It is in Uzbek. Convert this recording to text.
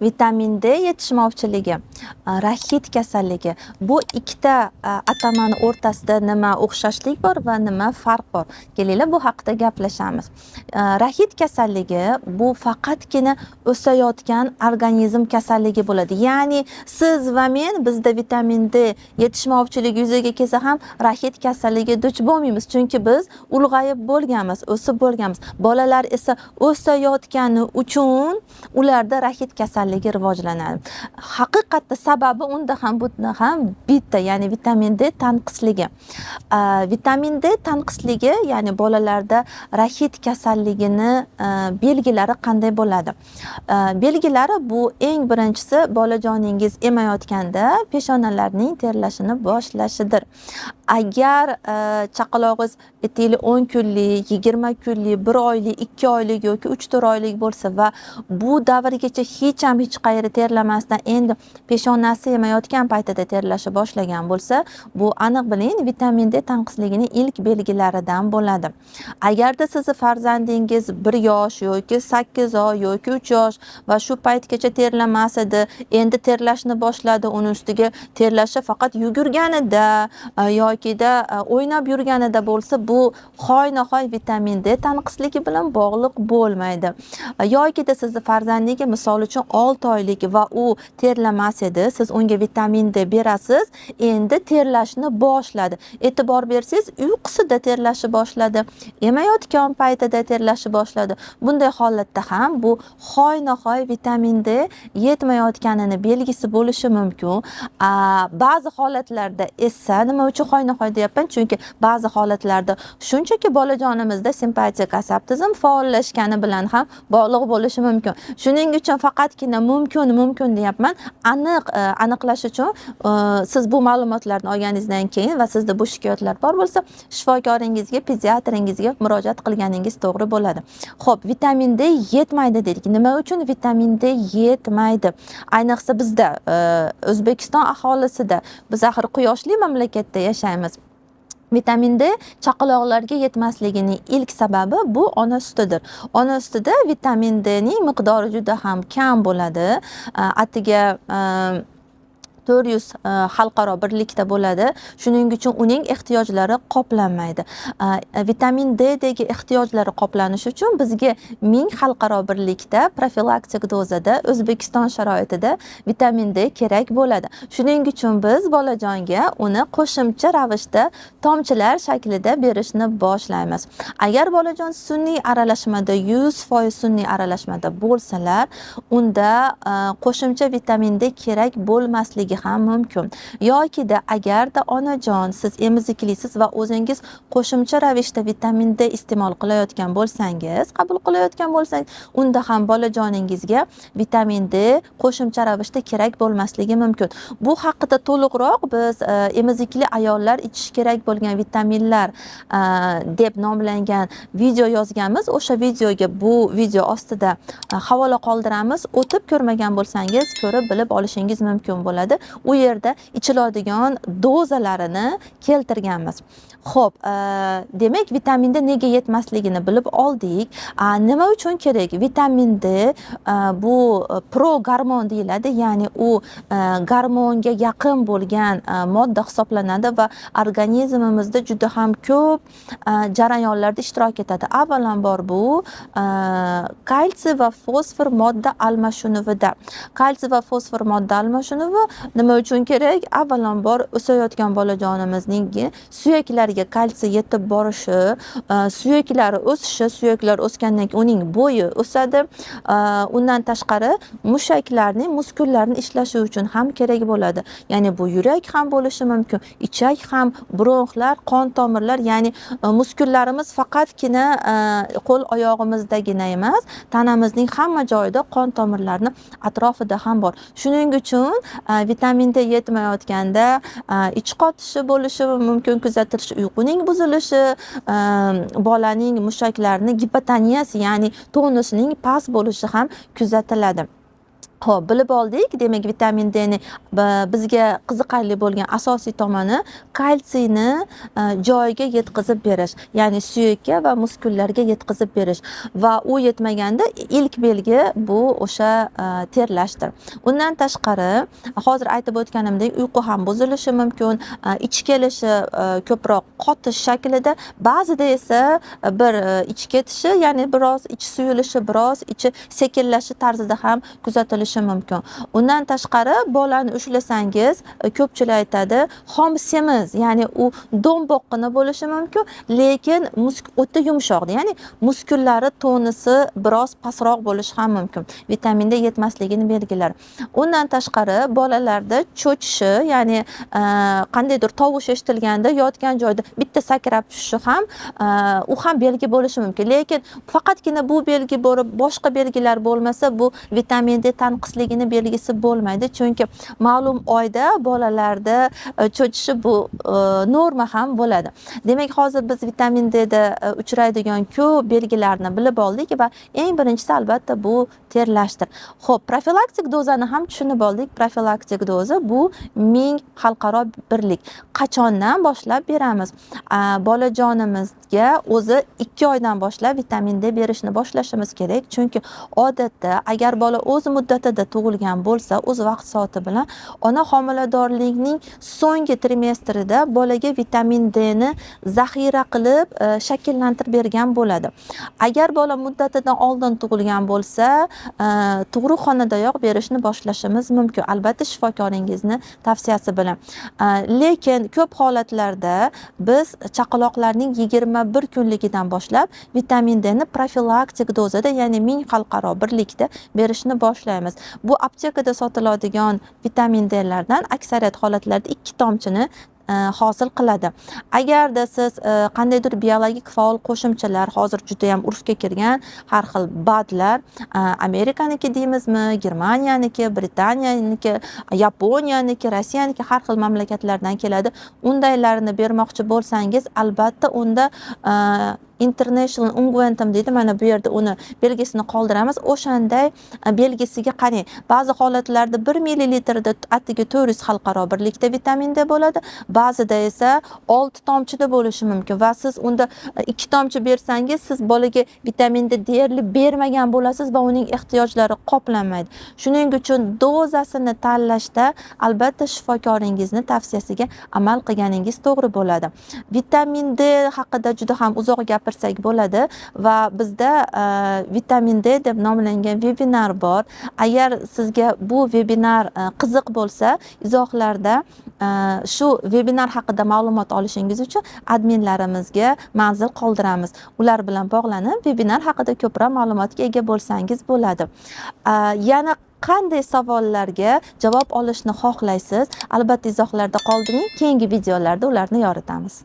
vitamin D yetishmovchiligi, rahit kasalligi. Bu ikkita atamani o'rtasida nima o'xshashlik bor va nima farq bor? Kelinglar bu haqida gaplashamiz. Rahit kasalligi bu faqatgina o'sayotgan organizm kasalligi bo'ladi. Ya'ni siz va men bizda vitamin D yetishmovchiligi yuzaga kelsa ham rahit kasalligi duch bo'lmaymiz, chunki biz ulg'ayib bo'lganmiz, o'sib bo'lganmiz. Bolalar esa o'sayotgani uchun ularda rahit kasalligi rivojlanadi. Haqiqatda sababi unda ham bunda ham bitta, ya'ni vitamin D tanqisligi. Vitamin D tanqisligi, ya'ni bolalarda rahit kasalligini belgilari qanday bo'ladi? Belgilari bu eng birinchisi bolajoningiz emayotganda peshonalarning terlashini boshlashidir. Agar chaqalog'ingiz aytaylik 10 kunlik, 20 kunlik, 1 oylik, 2 oylik yoki 3-4 oylik bo'lsa va bu davrgacha hech qayeri terlamasdan endi peshonasi emayotgan paytida terlashni boshlagan bo'lsa, bu aniq biling vitamin D tanqisligining ilk belgilaridan bo'ladi. Agarda sizni farzandingiz 1 yosh yoki 8 oy yoki 3 yosh va shu paytgacha terlamas edi, endi terlashni boshladi, uning ustiga terlashi faqat yugurganida yokida o'ynab yurganida bo'lsa, bu hoynahoy vitamin D tanqisligi bilan bog'liq bo'lmaydi. Yokida sizni farzandingiz misol uchun 6 oylik va u terlamas edi, siz unga vitamin D berasiz, endi terlashni boshladi. E'tibor bersangiz, uyqusida terlashni boshladi, emayotgan paytida terlashni boshladi. Bunday holatda ham bu hoynahoy vitamin D yetmayotganini belgisi bo'lishi mumkin. Ba'zi holatlarda esa nima uchun hoynahoy deyapman? Chunki ba'zi holatlarda shunchaki bolajonimizda simpatik asab tizim faollashgani bilan ham bog'liq bo'lishi mumkin. Shuning uchun faqatgina mumkin deyapman. Aniqlash uchun siz bu ma'lumotlarni olganingizdan keyin va sizda bu shikoyatlar bor bo'lsa, shifokoringizga, pediatringizga murojaat qilganingiz to'g'ri bo'ladi. Xo'p, vitamin D yetmaydi dedik. Nima uchun vitamin D yetmaydi? Ayniqsa bizda O'zbekiston aholisida, biz axir quyoshli mamlakatda yashaymiz. Vitamin D chaqaloqlarga yetmasligining ilk sababi bu ona sutidir. Ona sutida vitamin D ning miqdori juda ham kam bo'ladi. Atiga 400 xalqaro birlikda bo'ladi. Shuning uchun uning ehtiyojlari qoplanmaydi. Vitamin D dagi ehtiyojlari qoplanishi uchun bizga 1000 xalqaro birlikda profilaktik dozada O'zbekiston sharoitida vitamin D kerak bo'ladi. Shuning uchun biz bolajonga uni qo'shimcha ravishda tomchilar shaklida berishni boshlaymiz. Agar bolajon sun'iy aralashmada 100% sun'iy aralashmada bo'lsalar, unda qo'shimcha vitamin D kerak bo'lmasligi ham mumkin. Yokida agarda onajon siz emiziklisiz va o'zingiz qo'shimcha ravishda vitamin D iste'mol qilayotgan bo'lsangiz, qabul qilayotgan bo'lsangiz, unda ham bolajoningizga vitamin D qo'shimcha ravishda kerak bo'lmasligi mumkin. Bu haqida to'liqroq biz emizikli ayollar ichish kerak bo'lgan vitaminlar deb nomlangan video yozganmiz. O'sha videoga bu video ostida havola qoldiramiz. O'tib ko'rmagan bo'lsangiz, ko'rib bilib olishingiz mumkin bo'ladi. U yerda ichiladigan dozalarini keltirganmiz. Xo'p, demak vitamin D nega yetmasligini bilib oldik. Nima uchun kerak? Vitamin D bu pro-gormon deyiladi, ya'ni u gormonga yaqin bo'lgan modda hisoblanadi va organizmimizda juda ham ko'p jarayonlarda ishtirok etadi. Avvalambor bu kalsiy va fosfor modda almashinuvida. Kalsiy va fosfor modda almashinuvi nima uchun kerak? Avvalambor o'sayotgan bolajonimizning suyaklariga kalsiy yetib borishi, suyaklari o'sishi, suyaklar o'sgandan keyin uning bo'yi o'sadi. Undan tashqari mushaklarning, muskullarning ishlashi uchun ham kerak bo'ladi. Ya'ni bu yurak ham bo'lishi mumkin, ichak ham, bronxlar, qon tomirlar, ya'ni muskullarimiz faqatgina qo'l oyog'imizdagina emas, tanamizning hamma joyida qon tomirlarning atrofida ham bor. Shuning uchun vitamin D yetmayotganda ich qotishi bo'lishi mumkin, kuzatilishi, uyquning buzilishi, bolaning mushaklarining gipotoniyasi, ya'ni tonusining past bo'lishi ham kuzatiladi. Xo'p, bilib oldik. Demak, vitamin D ni bizga qiziqarli bo'lgan asosiy tomoni kalsiyni joyiga yetkazib berish, ya'ni suyakka va muskullarga yetkazib berish va u yetmaganda ilk belgi bu o'sha terlashdir. Undan tashqari, hozir aytib o'tganimdek, uyqu ham buzilishi mumkin, ich kelishi ko'proq qotish shaklida, ba'zida esa bir ich ketishi, ya'ni biroz ich suyulishi, biroz ichi sekinlashi tarzida ham kuzatilishi mumkin. Undan tashqari, bolani ushlasangiz, ko'pchilik aytadi, xom semiz, ya'ni u do'mboqqina bo'lishi mumkin, lekin o'ta yumshoqdir. Ya'ni muskullari tonisi biroz pastroq bo'lishi ham mumkin. Vitamin D yetmasligini belgilari. Undan tashqari, bolalarda cho'chishi, ya'ni qandaydir tovush eshitilganda yotgan joyda bitta sakrab tushishi ham u ham belgi bo'lishi mumkin. Lekin faqatgina bu belgi bo'lib, boshqa belgilar bo'lmasa, bu vitamin D tanqisligini belgisi bo'lmaydi. Chunki ma'lum oyda bolalarda cho'chishi bu norma ham bo'ladi. Demak, hozir biz vitamin D da uchraydigan ko'p belgilarni bilib oldik va eng birinchisi albatta bu terlashdir. Xo'p, profilaktik dozani ham tushunib oldik. Profilaktik doza bu 1000 xalqaro birlik. Qachondan boshlab beramiz? Bolajonimizga o'zi 2 oydan boshlab vitamin D berishni boshlashimiz kerak. Chunki odatda agar bola o'z muddatida tug'ilgan bo'lsa, o'z vaqt soati bilan ona homiladorlikning so'nggi trimestrida bolaga vitamin D ni zaxira qilib shakllantirib bergan bo'ladi. Agar bola muddatidan oldin tug'ilgan bo'lsa, tug'ruqxonadayoq berishni boshlashimiz mumkin. Albatta shifokoringizni tavsiyasi bilan. Lekin ko'p holatlarda biz chaqaloqlarning 21 kunligidan boshlab vitamin D ni profilaktik dozada, ya'ni 1000 xalqaro birlikda berishni boshlaymiz. Bu aptekada sotiladigan vitamin D lardan aksariyat holatlarda 2 tomchini hosil qiladi. Agarda siz qandaydir biologik faol qo'shimchalar, hozir juda ham urfga kirgan har xil badlar, Amerikaniki deymizmi, Germaniyaniki, Britaniyaniki, Yaponiyaniki, Rossiyaniki, har xil mamlakatlardan keladi. Undaylarni bermoqchi bo'lsangiz, albatta unda International Ungwentum deydi. Mana bu yerda uni belgisini qoldiramiz. O'shanday belgisiga qarang. Ba'zi holatlarda 1 millilitrda atigi 400 xalqaro birlikda vitamin D bo'ladi. Ba'zida esa 6 tomchida bo'lishi mumkin va siz unda 2 tomchi bersangiz, siz bolaga vitamin D deyarli bermagan bo'lasiz va uning ehtiyojlari qoplanmaydi. Shuning uchun dozasini tanlashda albatta shifokoringizni tavsiyasiga amal qilganingiz to'g'ri bo'ladi. Vitamin D haqida juda ham uzoq gapirsak bo'ladi va bizda vitamin D deb nomlangan webinar bor. Agar sizga bu webinar qiziq bo'lsa, izohlarda shu webinar haqida ma'lumot olishingiz uchun adminlarimizga manzil qoldiramiz. Ular bilan bog'lanib, webinar haqida ko'proq ma'lumotga ega bo'lsangiz bo'ladi. Yana qanday savollarga javob olishni xohlaysiz? Albatta izohlarda qoldiring. Keyingi videolarda ularni yoritamiz.